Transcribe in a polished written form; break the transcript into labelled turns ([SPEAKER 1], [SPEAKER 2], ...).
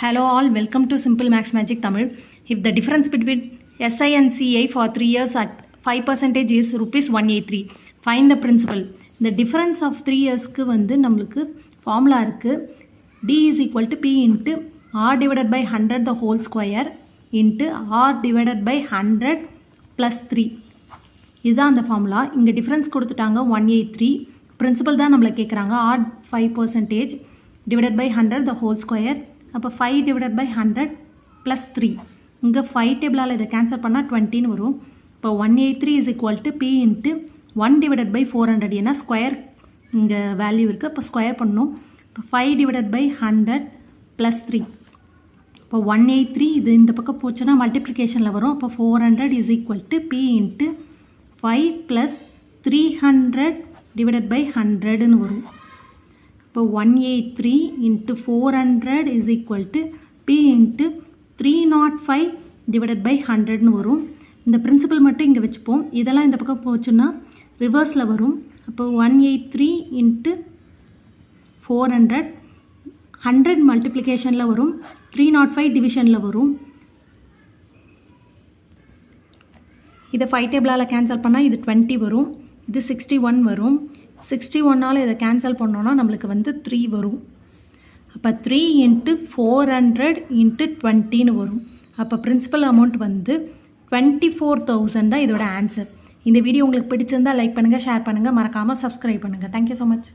[SPEAKER 1] Hello all, welcome to Simple Max Magic Tamil. If the difference between SI and CI for 3 years at 5% is rupees 183, find the principal. The difference of 3 years க்கு வந்து நம்மளுக்கு formula இருக்கு. D is equal to P into R divided by 100 the whole square into R divided by 100 plus 3. இதுதான் அந்த formula. இங்க difference கொடுத்துட்டாங்க 183. Principal தான் நம்மள கேக்குறாங்க. R 5% divided by 100 the whole square. அப்போ 5 divided by 100 plus 3. இங்கே 5 டேபிளால் இதை கேன்சல் பண்ணால் 20 வரும். இப்போ 183 is equal to P into 1 divided by 400. ஏன்னா ஸ்கொயர் இங்கே வேல்யூ இருக்குது. அப்போ ஸ்கொயர் பண்ணணும். இப்போ 5 divided by 100 plus 3. இப்போ 183 இது இந்த பக்கம் போச்சுன்னா மல்டிப்ளிகேஷனில் வரும். அப்போ 400 is equal to P into 5 plus 300 divided by 100ன்னு வரும். இப்போ 183 into 400 is equal to P into 305 divided by 100ன்னு வரும். இந்த பிரின்சிபல் மட்டும் இங்கே வச்சுப்போம். இதெல்லாம் இந்த பக்கம் போச்சுன்னா ரிவர்ஸில் வரும். அப்போ 183 into 400 100 மல்டிப்ளிகேஷனில் வரும். 305 டிவிஷனில் வரும். இதை 5 டேபிளால் கேன்சல் பண்ணால் இது 20 வரும். இது 61 வரும். 61ஆல் இதை கேன்சல் பண்ணோன்னா நம்மளுக்கு வந்து 3 வரும். அப்போ 3 into 400 into 20ன்னு வரும். அப்போ பிரின்சிபல் அமௌண்ட் வந்து 24,000 தான் இதோட ஆன்சர். இந்த வீடியோ உங்களுக்கு பிடிச்சிருந்தால் லைக் பண்ணுங்கள், ஷேர் பண்ணுங்கள், மறக்காமல் சப்ஸ்கிரைப் பண்ணுங்கள். Thank you so much.